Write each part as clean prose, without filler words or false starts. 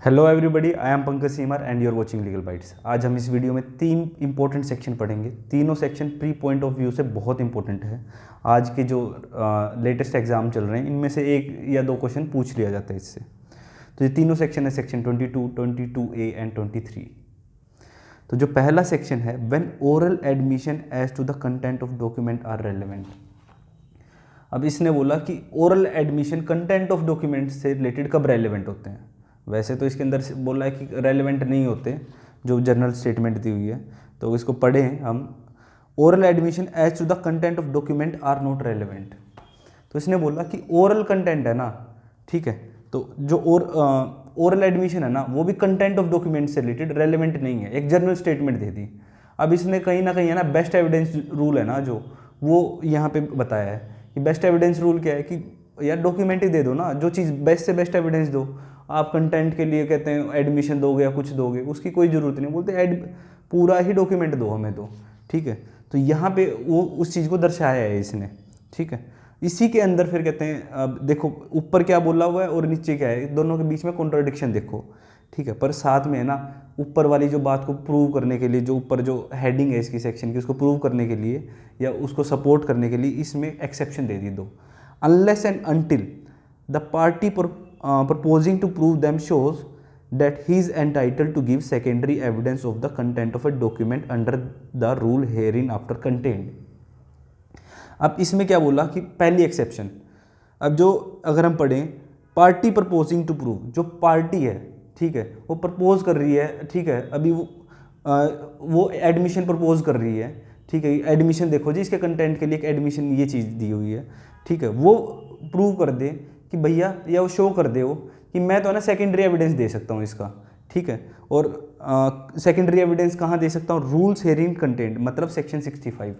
Hello everybody, I am Pankaj Seemar and you are watching legal bites. आज हम इस video में 3 इंपॉर्टेंट सेक्शन पढ़ेंगे। तीनों section pre point of view से बहुत इंपॉर्टेंट है। आज के जो लेटेस्ट एग्जाम चल रहे हैं इनमें से 1 या 2 क्वेश्चन पूछ लिया जाता है इससे। तो ये तीनों सेक्शन है, सेक्शन 22, 22A एंड 23। तो जो पहला सेक्शन है, when oral admission as to the content of document are relevant. अब इसने बोला कि oral admission content of document से रिलेटेड कब रेलेवेंट होते हैं। वैसे तो इसके अंदर बोला है कि रेलेवेंट नहीं होते, जो जनरल स्टेटमेंट दी हुई है। तो इसको पढ़ें हम। Oral admission as to the content of document are not relevant. तो इसने बोला कि ओरल कंटेंट है ना, ठीक है, तो जो ओरल एडमिशन है ना वो भी कंटेंट ऑफ डॉक्यूमेंट से रिलेटेड रेलेवेंट नहीं है। एक जनरल स्टेटमेंट दे दी। अब इसने कहीं ना कहीं है ना बेस्ट एविडेंस रूल है ना जो, वो यहाँ पे बताया है कि बेस्ट एविडेंस रूल क्या है कि यार डॉक्यूमेंट ही दे दो ना, जो चीज़ बेस्ट से बेस्ट एविडेंस दो। आप कंटेंट के लिए कहते हैं एडमिशन दोगे या कुछ दोगे, उसकी कोई ज़रूरत नहीं, बोलते पूरा ही डॉक्यूमेंट दो हमें तो, ठीक है। तो यहाँ पे वो उस चीज़ को दर्शाया है इसने, ठीक है। इसी के अंदर फिर कहते हैं, अब देखो ऊपर क्या बोला हुआ है और नीचे क्या है, दोनों के बीच में कॉन्ट्राडिक्शन देखो, ठीक है। पर साथ में है ना ऊपर वाली जो बात को प्रूव करने के लिए, जो ऊपर जो हेडिंग है इसकी सेक्शन की, उसको प्रूव करने के लिए या उसको सपोर्ट करने के लिए इसमें एक्सेप्शन दे दी दो। Unless and until the party proposing to prove them shows that he is entitled to give secondary evidence of the content of a document under the rule herein after contained। अब इसमें क्या बोला कि पहली exception, अब जो अगर हम पढ़ें, पार्टी प्रपोजिंग टू प्रूव, जो पार्टी है, ठीक है, वो प्रपोज कर रही है, ठीक है, अभी वो एडमिशन प्रपोज कर रही है, ठीक है। एडमिशन देखो जी, इसके कंटेंट के लिए एक एडमिशन ये चीज़ दी हुई है, ठीक है। वो प्रूव कर दे कि भैया, या वो शो कर दे वो कि मैं तो है ना सेकेंडरी एविडेंस दे सकता हूँ इसका, ठीक है। और सेकेंडरी एविडेंस कहाँ दे सकता हूँ, रूल्स हेरिंग कंटेंट, मतलब सेक्शन 65।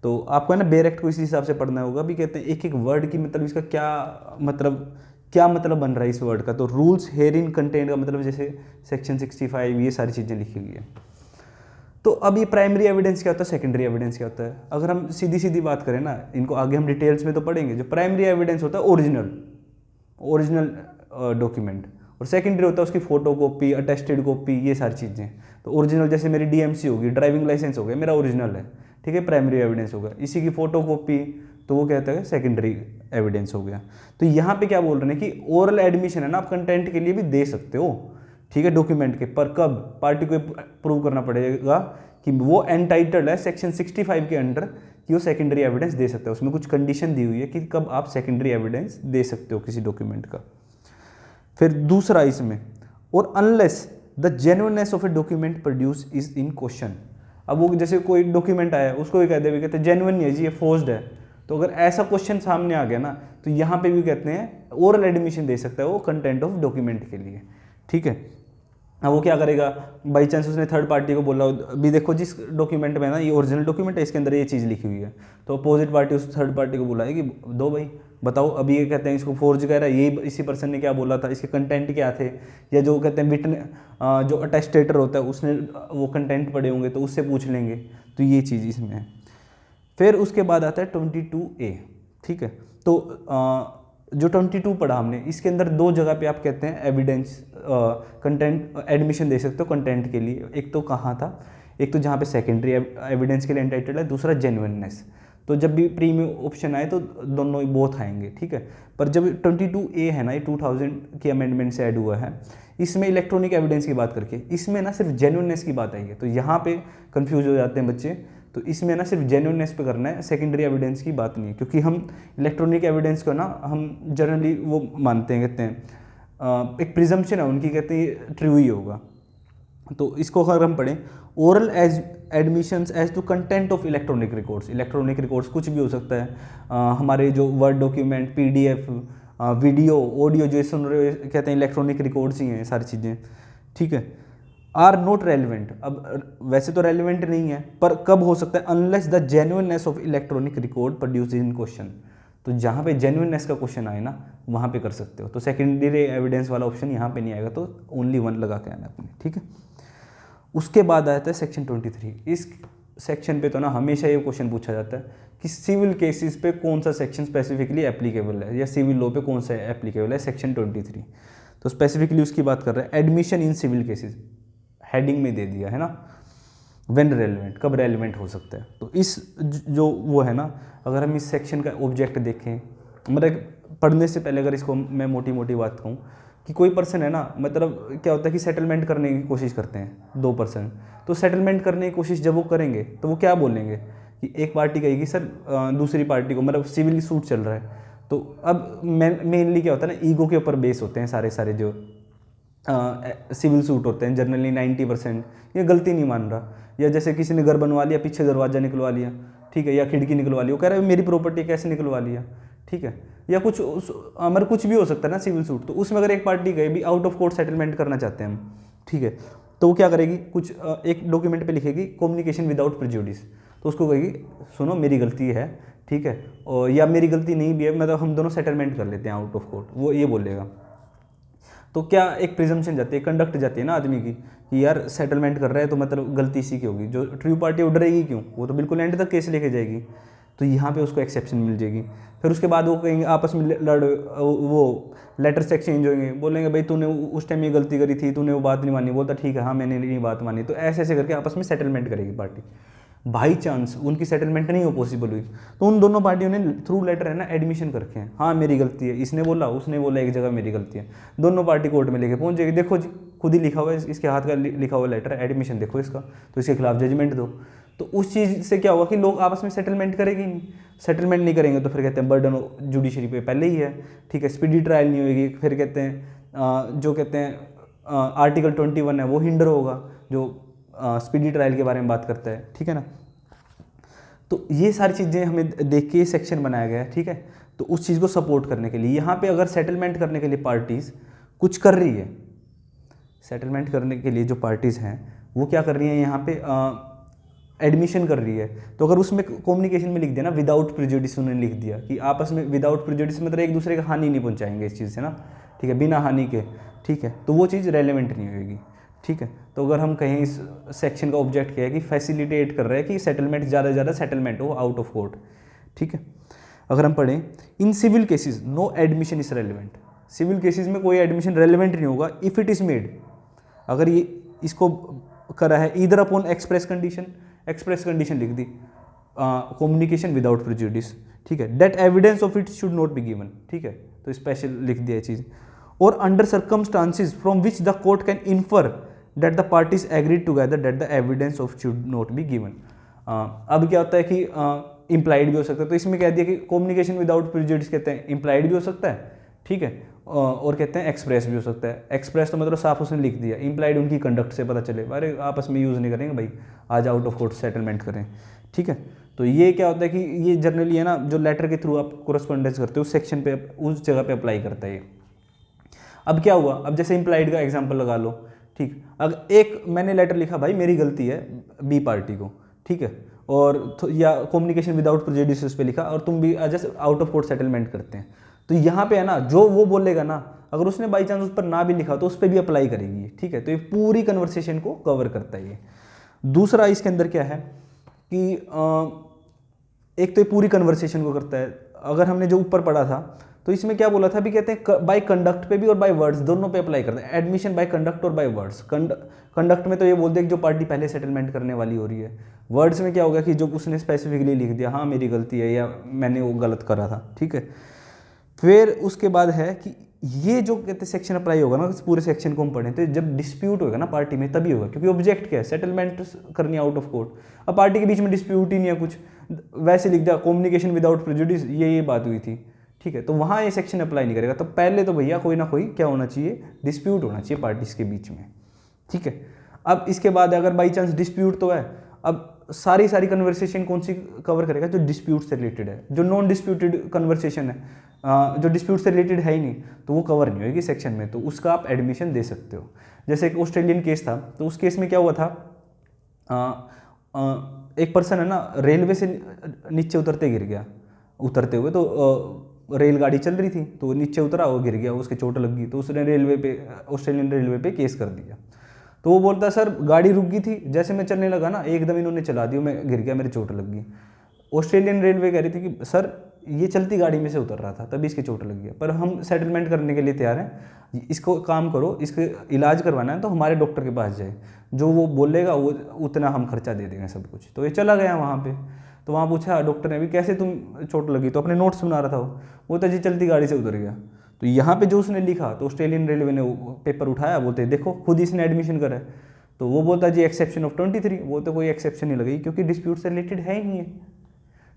तो आपको है ना बेयर एक्ट को इस हिसाब से पढ़ना होगा। भी कहते हैं एक एक वर्ड की मतलब इसका क्या मतलब बन रहा है इस वर्ड का। तो रूल्स हेरिंग कंटेंट का मतलब जैसे सेक्शन 65, ये सारी चीज़ें लिखी हुई है। तो अब ये प्राइमरी एविडेंस क्या होता है, सेकेंडरी एविडेंस क्या होता है। अगर हम सीधी सीधी बात करें ना, इनको आगे हम डिटेल्स में तो पढ़ेंगे। जो प्राइमरी एविडेंस होता है ओरिजिनल डॉक्यूमेंट, और सेकेंडरी होता है उसकी फोटो कॉपी, अटेस्टेड कॉपी, ये सारी चीज़ें। तो ओरिजिनल जैसे मेरी डीएमसी होगी, ड्राइविंग लाइसेंस हो गया, मेरा ओरिजिनल है, ठीक है, प्राइमरी एविडेंस होगा। इसी की फोटो कॉपी, तो वो कहता है सेकेंडरी एविडेंस हो गया। तो यहाँ पे क्या बोल रहे हैं कि ओरल एडमिशन है ना, आप कंटेंट के लिए भी दे सकते हो, ठीक है, डॉक्यूमेंट के। पर कब पार्टी को प्रूव करना पड़ेगा कि वो एंटाइटल्ड है सेक्शन 65 के अंडर कि वो सेकेंडरी एविडेंस दे सकता है। उसमें कुछ कंडीशन दी हुई है कि कब आप सेकेंडरी एविडेंस दे सकते हो किसी डॉक्यूमेंट का। फिर दूसरा इसमें, और unless the genuineness of a document produce is in question. अब वो जैसे कोई डॉक्यूमेंट आया, उसको भी कहते हैं जेन्युइन नहीं है जी, ये फोर्स्ड है। तो अगर ऐसा क्वेश्चन सामने आ गया ना, तो यहाँ पे भी कहते हैं ओरल एडमिशन दे सकता है वो कंटेंट ऑफ डॉक्यूमेंट के लिए, ठीक है। अब वो क्या करेगा, बाई चांस उसने थर्ड पार्टी को बोला, अभी देखो जिस डॉक्यूमेंट में ना, ये ओरिजिनल डॉक्यूमेंट है, इसके अंदर ये चीज़ लिखी हुई है। तो अपोजिट पार्टी उस थर्ड पार्टी को बोला है कि दो भाई बताओ, अभी ये कहते हैं इसको फोर्ज कह रहा है, ये इसी पर्सन ने क्या बोला था, इसके कंटेंट क्या थे, या जो कहते हैं विटनेस जो अटेस्टेटर होता है उसने वो कंटेंट पढ़े होंगे तो उससे पूछ लेंगे। तो ये चीज़ इसमें है। फिर उसके बाद आता है 22A, ठीक है। तो जो 22 पढ़ा हमने, इसके अंदर 2 जगह पे आप कहते हैं एविडेंस कंटेंट एडमिशन दे सकते हो कंटेंट के लिए। एक तो कहाँ था, एक तो जहाँ पे सेकेंडरी एविडेंस के लिए एंटाइटल्ड है, दूसरा जेन्युइननेस। तो जब भी प्री में ऑप्शन आए तो दोनों बोथ आएंगे, ठीक है। पर जब 22A है ना, ये 2000 की अमेंडमेंट से ऐड हुआ है, इसमें इलेक्ट्रॉनिक एविडेंस की बात करके इसमें ना सिर्फ जेन्युइननेस की बात आई है। तो यहाँ पे कंफ्यूज हो जाते हैं बच्चे। तो इसमें ना सिर्फ जेन्युइननेस पे करना है, सेकेंडरी एविडेंस की बात नहीं है। क्योंकि हम इलेक्ट्रॉनिक एविडेंस को ना हम जनरली वो मानते हैं, कहते हैं एक प्रिजम्पशन है उनकी, कहते हैं ट्रू ही होगा। तो इसको अगर हम पढ़ें, oral as admissions as to content of electronic records. Electronic records कुछ भी हो सकता है, हमारे जो word document, PDF, video, audio जो सुन रहे हो, कहते हैं इलेक्ट्रॉनिक रिकॉर्ड्स ही हैं सारी चीज़ें, ठीक है। आर नॉट रेलिवेंट, अब वैसे तो रेलिवेंट नहीं है, पर कब हो सकता है, unless the genuineness of electronic record produce in question. तो जहाँ पे जेन्युइननेस का क्वेश्चन आए ना, वहाँ पे कर सकते हो। तो सेकेंडरी एविडेंस वाला ऑप्शन यहाँ पे नहीं आएगा, तो ओनली 1 लगा के आना अपने, ठीक है। उसके बाद आता है सेक्शन 23। इस सेक्शन पे तो ना हमेशा ये क्वेश्चन पूछा जाता है कि सिविल केसेस पे कौन सा सेक्शन स्पेसिफिकली एप्लीकेबल है, या सिविल लॉ पे कौन सा एप्लीकेबल है, सेक्शन 23। तो स्पेसिफिकली उसकी बात कर रहे हैं, admission in civil cases heading में दे दिया है ना, व्हेन रेलिवेंट, कब रेलिवेंट हो सकता है। तो इस जो वो है ना, अगर हम इस सेक्शन का ऑब्जेक्ट देखें, मतलब पढ़ने से पहले अगर इसको मैं मोटी मोटी बात कहूँ कि कोई पर्सन है ना, मतलब क्या होता है कि सेटलमेंट करने की कोशिश करते हैं दो पर्सन, तो सेटलमेंट करने की कोशिश जब वो करेंगे तो वो क्या बोलेंगे कि एक पार्टी कहेगी सर दूसरी पार्टी को, मतलब सिविल सूट चल रहा है, तो अब मेनली क्या होता है ना, ईगो के ऊपर बेस होते हैं सारे जो सिविल सूट होते हैं जनरली 90%, ये गलती नहीं मान रहा, या जैसे किसी ने घर बनवा लिया, पीछे दरवाजा निकलवा लिया, ठीक है, या खिड़की निकलवा ली, वो कह रहा है मेरी प्रॉपर्टी कैसे निकलवा लिया, ठीक है, या कुछ मतलब कुछ भी हो सकता है ना सिविल सूट। तो उसमें अगर एक पार्टी गई भी आउट ऑफ कोर्ट सेटलमेंट करना चाहते हैं हम, ठीक है, तो वो क्या करेगी, कुछ एक डॉक्यूमेंट पे लिखेगी कम्युनिकेशन विदाउट प्रेजुडिस, तो उसको कहेगी सुनो मेरी गलती है, ठीक है, और या मेरी गलती नहीं भी है, मतलब हम दोनों सेटलमेंट कर लेते हैं आउट ऑफ कोर्ट, वो ये बोलेगा। तो क्या एक प्रिजम्पशन जाती है, कंडक्ट जाती है ना आदमी की कि यार सेटलमेंट कर रहा है तो मतलब गलती इसी की होगी, जो ट्रू पार्टी डरेगी क्यों, वो तो बिल्कुल एंड तक केस लेके जाएगी, तो यहाँ पे उसको एक्सेप्शन मिल जाएगी। फिर उसके बाद वो कहेंगे आपस में वो लेटर्स एक्सचेंज होंगे, बोलेंगे भाई तूने उस टाइम ये गलती करी थी, तूने वो बात नहीं मानी, बोलता ठीक है हाँ मैंने नहीं बात मानी, तो ऐसे ऐसे करके आपस में सेटलमेंट करेगी पार्टी। बाई चांस उनकी सेटलमेंट नहीं हो पॉसिबल हुई, तो उन दोनों पार्टियों ने थ्रू लेटर है ना एडमिशन करके हैं, हाँ मेरी गलती है, इसने बोला उसने बोला एक जगह मेरी गलती है, दोनों पार्टी कोर्ट में लेके पहुंच जाएगी, देखो जी खुद ही लिखा हुआ है, इसके हाथ का लिखा हुआ लेटर एडमिशन देखो इसका, तो इसके खिलाफ जजमेंट दो। तो उस चीज़ से क्या होगा कि लोग आपस में सेटलमेंट करेंगे नहीं, सेटलमेंट नहीं करेंगे तो फिर कहते हैं बर्डन जुडिशरी पे पहले ही है, ठीक है, स्पीडी ट्रायल नहीं होगी, फिर कहते हैं जो कहते हैं आर्टिकल 21 है वो हिंडर होगा, जो स्पीडी ट्रायल के बारे में बात करता है, ठीक है ना। तो ये सारी चीज़ें हमें देख के सेक्शन बनाया गया है, ठीक है। तो उस चीज़ को सपोर्ट करने के लिए यहाँ पे अगर सेटलमेंट करने के लिए पार्टीज़ कुछ कर रही है, सेटलमेंट करने के लिए जो पार्टीज़ हैं वो क्या कर रही हैं, यहाँ पे एडमिशन कर रही है, तो अगर उसमें कम्युनिकेशन में लिख दिया ना विदाउट प्रेजुडिस, उन्होंने लिख दिया कि आपस में विदाउट प्रेजुडिस मतलब एक दूसरे का हानि नहीं पहुँचाएंगे इस चीज़ से ना, ठीक है, बिना हानि के, ठीक है, तो वो चीज़ रेलेवेंट नहीं होगी, ठीक है। तो अगर हम कहें इस सेक्शन का ऑब्जेक्ट क्या है कि फैसिलिटेट कर रहा है कि सेटलमेंट ज़्यादा से ज़्यादा सेटलमेंट हो आउट ऑफ कोर्ट, ठीक है। अगर हम पढ़ें in civil cases no admission is relevant, civil cases में कोई एडमिशन रेलिवेंट नहीं होगा इफ़ इट इज़ मेड, अगर ये इसको करा है either upon express condition, express condition लिख दी कम्युनिकेशन विदाउट प्रेजुडिस, ठीक है, that evidence of it should not be given, ठीक है, तो स्पेशल लिख दिया ये चीज़, और under circumstances from which the court can infer that the parties agreed together that the evidence of should not be given. अब क्या होता है कि इम्प्लाइड भी हो सकता है, तो इसमें कह दिया कि कम्युनिकेशन विदाउट प्रेजुडिस कहते हैं इम्प्लाइड भी हो सकता है, ठीक है, और कहते हैं एक्सप्रेस भी हो सकता है। एक्सप्रेस तो मतलब साफ उसने लिख दिया, इम्प्लाइड उनकी कंडक्ट से पता चले, अरे आपस में यूज़ नहीं करेंगे भाई, आज आउट ऑफ कोर्ट सेटलमेंट करें, ठीक है। तो ये क्या होता है कि ये जनरली है ना जो लेटर के थ्रू आप कोरस्पॉन्डेंस करते हो उस सेक्शन पे, उस जगह पे अप्लाई करता है ये। अब क्या हुआ, अब जैसे इम्प्लाइड का एग्जांपल लगा लो, ठीक, अगर एक मैंने लेटर लिखा भाई मेरी गलती है बी पार्टी को, ठीक है, और या कम्युनिकेशन विदाउट प्रेजुडिस पे लिखा, और तुम भी just out of court settlement करते हैं, तो यहाँ पे है ना जो वो बोलेगा ना, अगर उसने बाई चांस उस पर ना भी लिखा तो उस पर भी अप्लाई करेगी, ठीक है। तो ये पूरी कन्वर्सेशन को कवर करता है ये। दूसरा इसके अंदर क्या है कि एक तो ये पूरी कन्वर्सेशन को करता है, अगर हमने जो ऊपर पढ़ा था तो इसमें क्या बोला था भी, कहते हैं बाय कंडक्ट पे भी और बाय वर्ड्स दोनों पे अप्लाई करते हैं, एडमिशन बाय कंडक्ट और बाय वर्ड्स। कंडक्ट में तो ये बोलते हैं कि जो पार्टी पहले सेटलमेंट करने वाली हो रही है, वर्ड्स में क्या होगा कि जो उसने स्पेसिफिकली लिख दिया हाँ मेरी गलती है या मैंने वो गलत करा था, ठीक है। फिर उसके बाद है कि ये जो कहते सेक्शन अप्लाई होगा ना, पूरे सेक्शन को हम पढ़ें तो जब डिस्प्यूट होगा ना पार्टी में तभी होगा, क्योंकि ऑब्जेक्ट क्या है, सेटलमेंट करनी आउट ऑफ कोर्ट। अब पार्टी के बीच में डिस्प्यूट ही नहीं है कुछ, वैसे लिख दिया कम्युनिकेशन विदाउट प्रेजुडिस, ये बात हुई थी, ठीक है, तो वहाँ ये सेक्शन अप्लाई नहीं करेगा। तो पहले तो भैया कोई ना कोई क्या होना चाहिए, डिस्प्यूट होना चाहिए पार्टीज के बीच में, ठीक है। अब इसके बाद अगर बाई चांस डिस्प्यूट तो है, अब सारी कन्वर्सेशन कौन सी कवर करेगा, जो डिस्प्यूट से रिलेटेड है। जो नॉन डिस्प्यूटेड कन्वर्सेशन है, जो डिस्प्यूट से रिलेटेड है ही नहीं, तो वो कवर नहीं होगी सेक्शन में, तो उसका आप एडमिशन दे सकते हो। जैसे एक ऑस्ट्रेलियन केस था, तो उस केस में क्या हुआ था, एक पर्सन है ना रेलवे से नीचे उतरते गिर गया, उतरते हुए तो रेलगाड़ी चल रही थी तो नीचे उतरा, वो गिर गया, उसके चोट लग गई, तो उसने रेलवे पे, ऑस्ट्रेलियन रेलवे पे केस कर दिया। तो वो बोलता सर गाड़ी रुक गई थी, जैसे मैं चलने लगा ना एकदम इन्होंने चला दी, मैं गिर गया, मेरी चोट लग गई। ऑस्ट्रेलियन रेलवे कह रही थी कि सर ये चलती गाड़ी में से उतर रहा था तभी इसकी चोट लग गई, पर हम सेटलमेंट करने के लिए तैयार हैं, इसको काम करो, इसके इलाज करवाना है तो हमारे डॉक्टर के पास जाए, जो वो बोलेगा वो उतना हम खर्चा दे देंगे सब कुछ। तो ये चला गया वहाँ पे, तो वहाँ पूछा डॉक्टर ने भी कैसे तुम चोट लगी, तो अपने नोट्स बना रहा था वो तो जी चलती गाड़ी से उतर गया। तो यहाँ पे जो उसने लिखा तो ऑस्ट्रेलियन रेलवे ने पेपर उठाया, बोलते देखो खुद इसने एडमिशन करा है। तो वो बोलता जी एक्सेप्शन ऑफ 23, वो तो कोई एक्सेप्शन नहीं लगी क्योंकि डिस्प्यूट से रिलेटेड है ही नहीं है।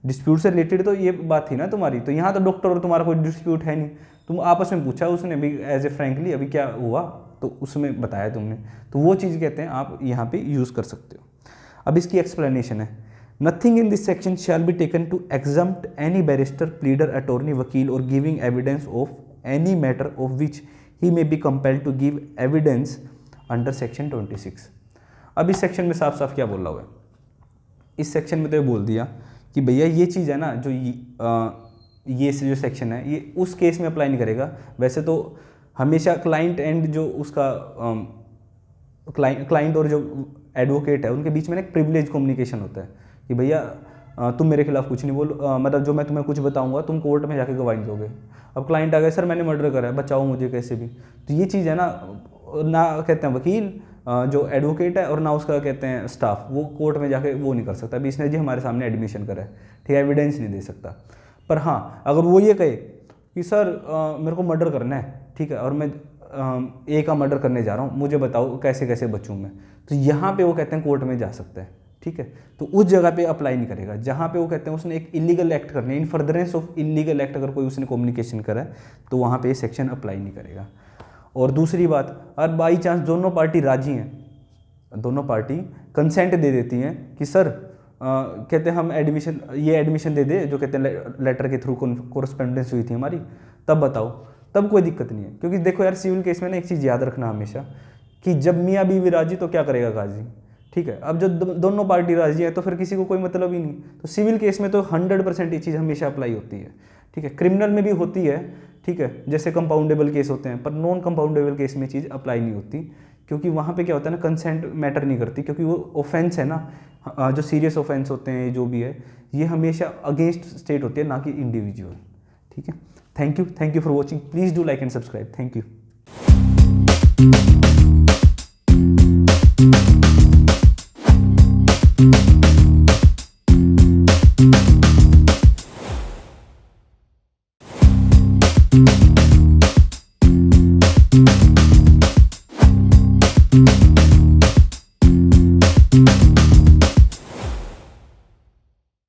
डिस्प्यूट से रिलेटेड तो ये बात थी ना तुम्हारी, तो यहाँ तो डॉक्टर और तुम्हारा कोई डिस्प्यूट है नहीं, तुम आपस में पूछा उसने भी एज ए फ्रैंकली अभी क्या हुआ तो उसमें बताया तुमने, तो वो चीज़ कहते हैं आप यहाँ पे यूज़ कर सकते हो। अब इसकी एक्सप्लेनेशन है, nothing in this section shall be taken to exempt any barrister, pleader, attorney, vakil और giving evidence of any matter of which he may be compelled to give evidence under section 26। अब इस section में साफ साफ क्या बोल रहा हुआ है, इस सेक्शन में तो ये बोल दिया कि भैया ये चीज़ है ना जो ये जो सेक्शन है ये उस केस में अप्लाई नहीं करेगा। वैसे तो हमेशा क्लाइंट एंड जो उसका क्लाइंट और जो एडवोकेट है उनके बीच में ना एक प्रिविलेज कम्युनिकेशन होता है कि भैया तुम मेरे खिलाफ कुछ नहीं बोल, मतलब जो मैं तुम्हें कुछ बताऊंगा तुम कोर्ट में जाके गवाही दोगे। अब क्लाइंट आ गया सर मैंने मर्डर करा है बचाओ मुझे कैसे भी, तो ये चीज़ है ना कहते हैं वकील जो एडवोकेट है और ना उसका कहते हैं स्टाफ, वो कोर्ट में जाके वो नहीं कर सकता। अभी इसने जी हमारे सामने एडमिशन करा है, ठीक है, एविडेंस नहीं दे सकता। पर हाँ अगर वो ये कहे कि सर मेरे को मर्डर करना है, ठीक है, और मैं ए का मर्डर करने जा रहा हूँ, मुझे बताओ कैसे कैसे बचूँ मैं, तो यहाँ पे वो कहते हैं कोर्ट में जा सकता है, ठीक है। तो उस जगह पे अप्लाई नहीं करेगा जहाँ पे वो कहते हैं उसने एक इलीगल एक्ट करना है, इन फर्दरेंस ऑफ इलीगल एक्ट अगर कोई उसने कम्युनिकेशन करा है तो वहाँ पे ये सेक्शन अप्लाई नहीं करेगा। और दूसरी बात, अगर बाई चांस दोनों पार्टी राजी हैं, दोनों पार्टी कंसेंट दे देती हैं कि सर कहते हैं हम एडमिशन दे दे, जो कहते हैं लेटर के थ्रू कोरस्पेंडेंस हुई थी हमारी, तब बताओ, तब कोई दिक्कत नहीं है। क्योंकि देखो यार सिविल केस में ना एक चीज़ याद रखना हमेशा कि जब मियाँ बीवी राजी तो क्या करेगा काजी, ठीक है। अब जो दोनों पार्टी राजी है तो फिर किसी को कोई मतलब ही नहीं। तो सिविल केस में तो 100% ये चीज़ हमेशा अप्लाई होती है, ठीक है। क्रिमिनल में भी होती है, ठीक है, जैसे कंपाउंडेबल केस होते हैं, पर नॉन कंपाउंडेबल केस में चीज़ अप्लाई नहीं होती क्योंकि वहाँ पे क्या होता है ना कंसेंट मैटर नहीं करती, क्योंकि वो ऑफेंस है ना, जो सीरियस ऑफेंस होते हैं जो भी है ये हमेशा अगेंस्ट स्टेट होती है ना कि इंडिविजुअल, ठीक है। Thank you for watching, please do like and subscribe, thank you.